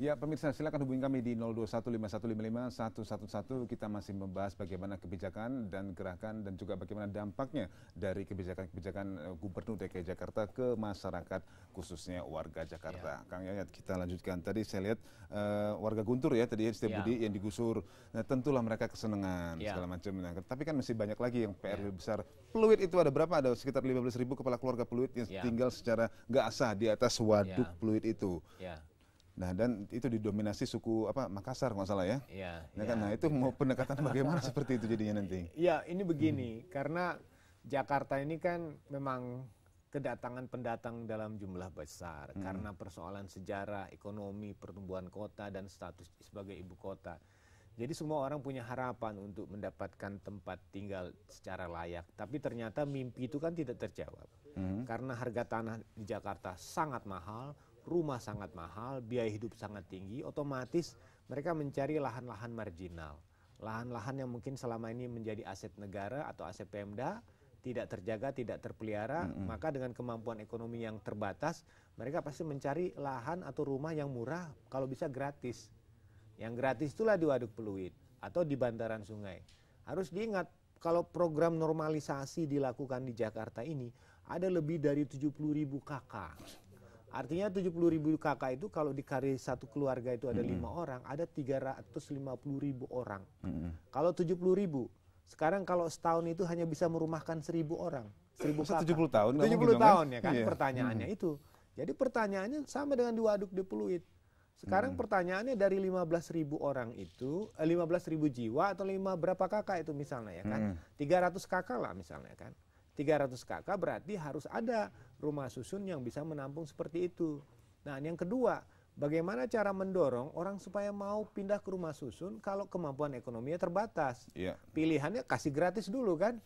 Ya, pemirsa silakan hubungi kami di 0215155111. Kita masih membahas bagaimana kebijakan dan gerakan dan juga bagaimana dampaknya dari kebijakan-kebijakan Gubernur DKI Jakarta ke masyarakat khususnya warga Jakarta. Kang Yayat, kita lanjutkan. Tadi saya lihat warga Guntur ya, tadi Setiabudi yang digusur. Nah, tentulah mereka kesenangan segala macam. Nah, tapi kan masih banyak lagi yang PR lebih besar. Peluit itu ada berapa? Ada sekitar 15.000 kepala keluarga peluit yang tinggal secara nggak sah di atas waduk peluit itu. Nah, dan itu didominasi suku Makassar nggak salah ya? Nah, itu mau pendekatan bagaimana seperti itu jadinya nanti? Ya, ini begini, karena Jakarta ini kan memang kedatangan pendatang dalam jumlah besar karena persoalan sejarah, ekonomi, pertumbuhan kota dan status sebagai ibu kota. Jadi semua orang punya harapan untuk mendapatkan tempat tinggal secara layak. Tapi ternyata mimpi itu kan tidak terjawab. Karena harga tanah di Jakarta sangat mahal, rumah sangat mahal, biaya hidup sangat tinggi, otomatis mereka mencari lahan-lahan marginal. Lahan-lahan yang mungkin selama ini menjadi aset negara atau aset Pemda, tidak terjaga, tidak terpelihara, maka dengan kemampuan ekonomi yang terbatas, mereka pasti mencari lahan atau rumah yang murah, kalau bisa gratis. Yang gratis itulah di Waduk Peluit atau di bantaran sungai. Harus diingat, kalau program normalisasi dilakukan di Jakarta ini, ada lebih dari 70.000 KK. Artinya 70.000 KK itu kalau dikali satu keluarga itu ada 5 orang, ada 350.000 orang. Kalau 70.000, sekarang kalau setahun itu hanya bisa merumahkan 1.000 orang. 1.000 KK. 70 tahun? 70 tahun ya kan pertanyaannya itu. Jadi pertanyaannya sama dengan di Waduk di Peluit. Sekarang pertanyaannya dari 15.000 orang itu, 15.000 jiwa atau berapa KK itu misalnya ya kan? 300 KK lah misalnya kan. 300 KK berarti harus ada rumah susun yang bisa menampung seperti itu. Nah, yang kedua, bagaimana cara mendorong orang supaya mau pindah ke rumah susun kalau kemampuan ekonominya terbatas. Pilihannya kasih gratis dulu kan.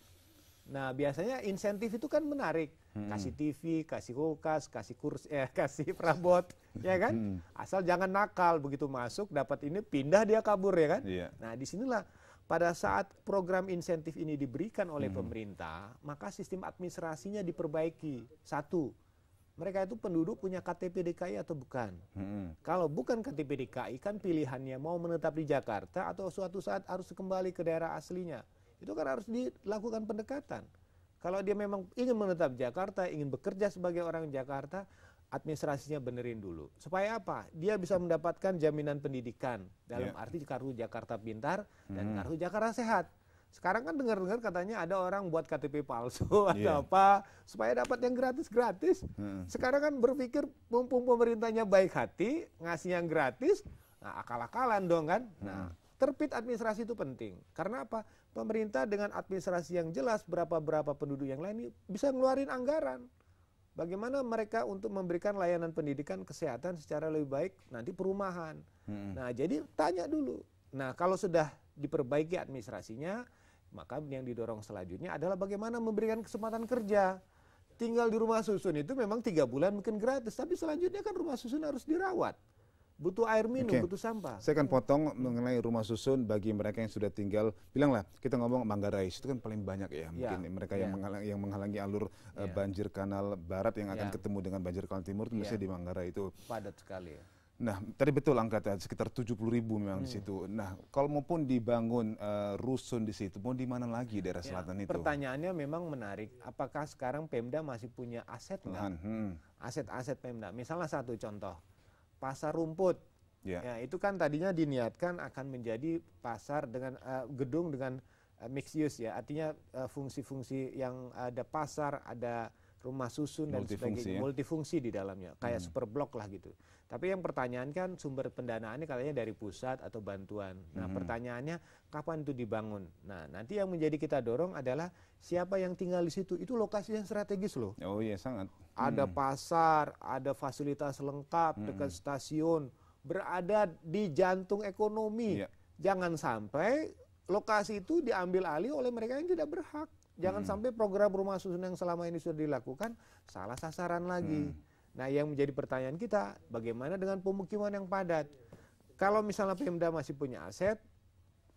Nah, biasanya insentif itu kan menarik. Kasih TV, kasih kulkas, kasih kursi, kasih perabot, ya kan? Asal jangan nakal, begitu masuk dapat ini pindah dia kabur ya kan? Nah, disinilah pada saat program insentif ini diberikan oleh pemerintah, maka sistem administrasinya diperbaiki. Satu, mereka itu penduduk punya KTP DKI atau bukan. Kalau bukan KTP DKI kan pilihannya mau menetap di Jakarta atau suatu saat harus kembali ke daerah aslinya. Itu kan harus dilakukan pendekatan. Kalau dia memang ingin menetap di Jakarta, ingin bekerja sebagai orang Jakarta, administrasinya benerin dulu. Supaya apa? Dia bisa mendapatkan jaminan pendidikan. Dalam arti kartu Jakarta Pintar dan kartu Jakarta Sehat. Sekarang kan dengar-dengar katanya ada orang buat KTP palsu atau apa. Supaya dapat yang gratis-gratis. Sekarang kan berpikir mumpung pemerintahnya baik hati, ngasih yang gratis, nah akal-akalan dong kan. Nah, tertib administrasi itu penting. Karena apa? Pemerintah dengan administrasi yang jelas berapa-berapa penduduk yang lain ini bisa ngeluarin anggaran. Bagaimana mereka untuk memberikan layanan pendidikan, kesehatan secara lebih baik nanti perumahan. Nah, jadi tanya dulu. Nah, kalau sudah diperbaiki administrasinya, maka yang didorong selanjutnya adalah bagaimana memberikan kesempatan kerja. Tinggal di rumah susun itu memang 3 bulan mungkin gratis, tapi selanjutnya kan rumah susun harus dirawat. Butuh air minum, butuh sampah. Saya akan potong mengenai rumah susun bagi mereka yang sudah tinggal. Bilanglah, kita ngomong Manggarai, itu kan paling banyak ya. Mungkin mereka yang menghalangi alur banjir kanal barat yang akan ketemu dengan banjir kanal timur itu mesti di Manggarai itu. Padat sekali ya. Nah, tadi betul angkanya sekitar 70.000 memang di situ. Nah, kalau maupun dibangun rusun di situ, mau di mana lagi daerah selatan itu? Pertanyaannya memang menarik. Apakah sekarang Pemda masih punya aset nggak? Aset-aset Pemda. Misalnya satu contoh. Pasar Rumput, ya itu kan tadinya diniatkan akan menjadi pasar dengan gedung dengan mixed use ya, artinya fungsi-fungsi yang ada pasar, ada rumah susun dan sebagainya, multifungsi di dalamnya, kayak super blok lah gitu. Tapi yang pertanyaan kan sumber pendanaannya katanya dari pusat atau bantuan. Nah pertanyaannya kapan itu dibangun? Nah nanti yang menjadi kita dorong adalah siapa yang tinggal di situ, itu lokasi yang strategis loh. Oh iya sangat. Ada pasar, ada fasilitas lengkap dekat stasiun, berada di jantung ekonomi. Jangan sampai lokasi itu diambil alih oleh mereka yang tidak berhak. Jangan sampai program rumah susun yang selama ini sudah dilakukan salah sasaran lagi. Nah yang menjadi pertanyaan kita, bagaimana dengan pemukiman yang padat? Kalau misalnya Pemda masih punya aset,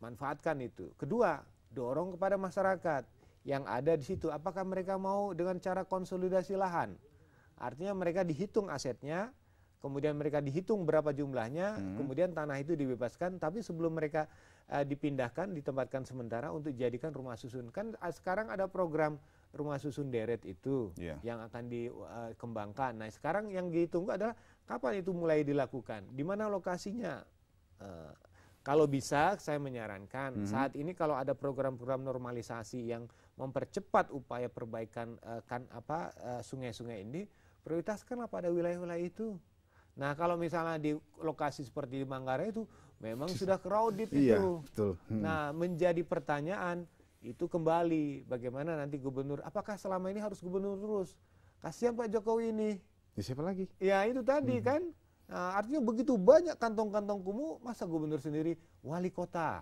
manfaatkan itu. Kedua, dorong kepada masyarakat yang ada di situ. Apakah mereka mau dengan cara konsolidasi lahan? Artinya mereka dihitung asetnya, kemudian mereka dihitung berapa jumlahnya, kemudian tanah itu dibebaskan, tapi sebelum mereka dipindahkan, ditempatkan sementara untuk dijadikan rumah susun. Kan sekarang ada program rumah susun deret itu yang akan dikembangkan. Nah sekarang yang ditunggu adalah kapan itu mulai dilakukan, di mana lokasinya. Kalau bisa saya menyarankan saat ini kalau ada program-program normalisasi yang mempercepat upaya perbaikan sungai-sungai ini, prioritaskanlah pada wilayah-wilayah itu. Nah kalau misalnya di lokasi seperti di Manggarai itu memang sudah crowded itu. Iya, betul. Nah menjadi pertanyaan itu kembali bagaimana nanti gubernur, apakah selama ini harus gubernur terus? Kasihan Pak Jokowi ini. Ya, siapa lagi? Ya itu tadi kan. Nah, artinya begitu banyak kantong-kantong kumuh, masa gubernur sendiri, wali kota,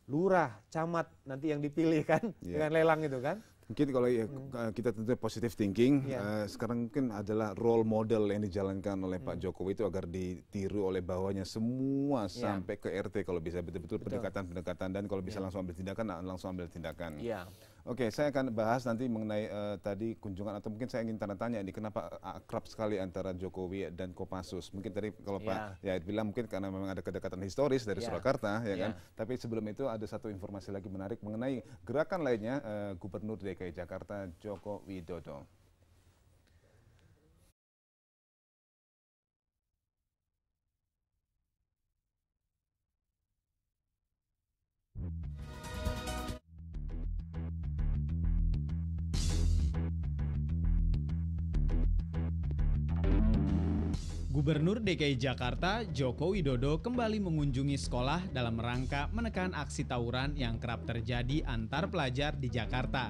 lurah, camat nanti yang dipilih kan dengan lelang itu kan. Mungkin kalau kita tentu positive thinking, sekarang mungkin adalah role model yang dijalankan oleh Pak Jokowi itu agar ditiru oleh bawahnya semua sampai ke RT kalau bisa betul-betul pendekatan-pendekatan, dan kalau bisa langsung ambil tindakan, langsung ambil tindakan. Oke, saya akan bahas nanti mengenai tadi kunjungan, atau mungkin saya ingin tanda tanya ini kenapa akrab sekali antara Jokowi dan Kopassus. Mungkin tadi kalau Pak Yayat bilang mungkin karena memang ada kedekatan historis dari Surakarta, ya kan. Tapi sebelum itu ada satu informasi lagi menarik mengenai gerakan lainnya Gubernur DKI Jakarta Joko Widodo. Gubernur DKI Jakarta Joko Widodo kembali mengunjungi sekolah dalam rangka menekan aksi tawuran yang kerap terjadi antar pelajar di Jakarta.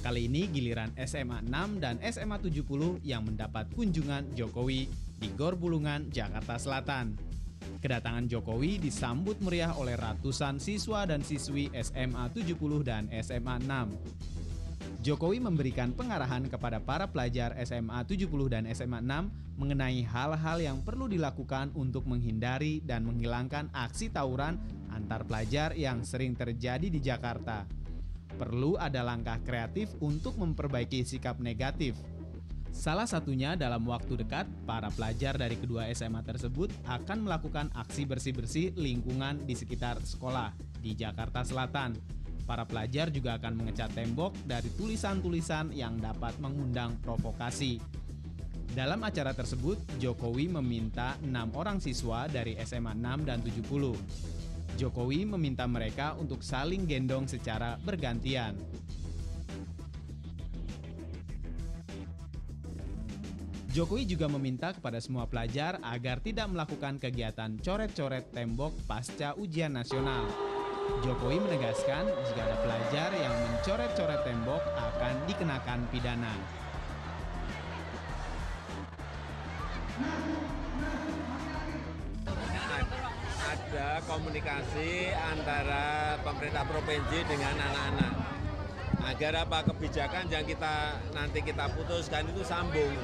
Kali ini giliran SMA 6 dan SMA 70 yang mendapat kunjungan Jokowi di Gor Bulungan, Jakarta Selatan. Kedatangan Jokowi disambut meriah oleh ratusan siswa dan siswi SMA 70 dan SMA 6. Jokowi memberikan pengarahan kepada para pelajar SMA 70 dan SMA 6 mengenai hal-hal yang perlu dilakukan untuk menghindari dan menghilangkan aksi tawuran antar pelajar yang sering terjadi di Jakarta. Perlu ada langkah kreatif untuk memperbaiki sikap negatif. Salah satunya dalam waktu dekat, para pelajar dari kedua SMA tersebut akan melakukan aksi bersih-bersih lingkungan di sekitar sekolah di Jakarta Selatan. Para pelajar juga akan mengecat tembok dari tulisan-tulisan yang dapat mengundang provokasi. Dalam acara tersebut, Jokowi meminta 6 orang siswa dari SMA 6 dan 70. Jokowi meminta mereka untuk saling gendong secara bergantian. Jokowi juga meminta kepada semua pelajar agar tidak melakukan kegiatan coret-coret tembok pasca ujian nasional. Jokowi menegaskan jika ada pelajar yang mencoret-coret tembok akan dikenakan pidana. Ada komunikasi antara pemerintah provinsi dengan anak-anak agar apa kebijakan yang nanti kita putuskan itu sambung.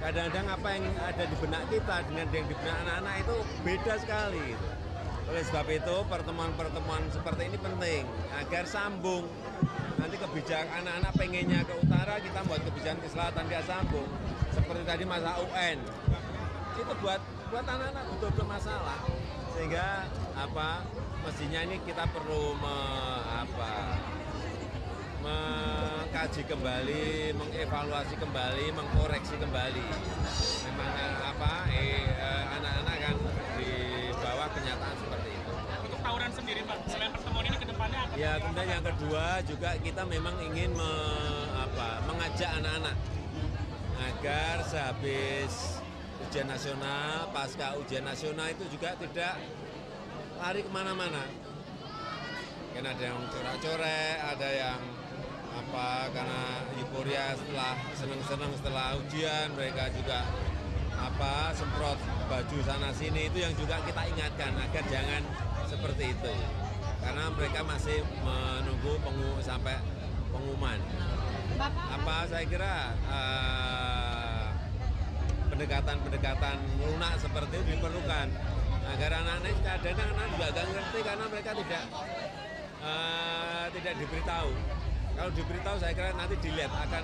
Kadang-kadang apa yang ada di benak kita dengan yang di benak anak-anak itu beda sekali. Oleh sebab itu pertemuan-pertemuan seperti ini penting agar sambung. Nanti kebijakan anak-anak pengennya ke utara, kita buat kebijakan ke selatan dia sambung. Seperti tadi masalah UN, itu buat anak-anak betul-betul masalah. Sehingga mestinya ini kita perlu mengkaji kembali, mengevaluasi kembali, mengkoreksi kembali. Memang anak-anak kan di bawah kenyataan seperti itu. Untuk tawuran sendiri Pak, selain pertemuan ini ke depannya akan ya, kemudian yang kedua juga kita memang ingin mengajak anak-anak agar sehabis ujian nasional, pasca ujian nasional itu juga tidak lari kemana-mana. Kan ada yang corak-coret, ada yang karena euforia setelah senang-senang setelah ujian, mereka juga semprot baju sana sini. Itu yang juga kita ingatkan agar jangan seperti itu, karena mereka masih menunggu sampai pengumuman. Saya kira pendekatan lunak seperti itu diperlukan agar anak-anak kadang-kadang juga agak ngerti karena mereka tidak diberitahu. Kalau diberitahu saya kira nanti dilihat akan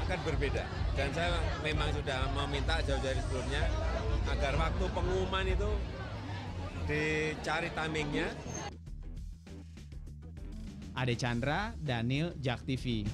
akan berbeda. Dan saya memang sudah meminta jauh dari sebelumnya agar waktu pengumuman itu dicari timingnya. Ade Chandra, Daniel, JAK TV.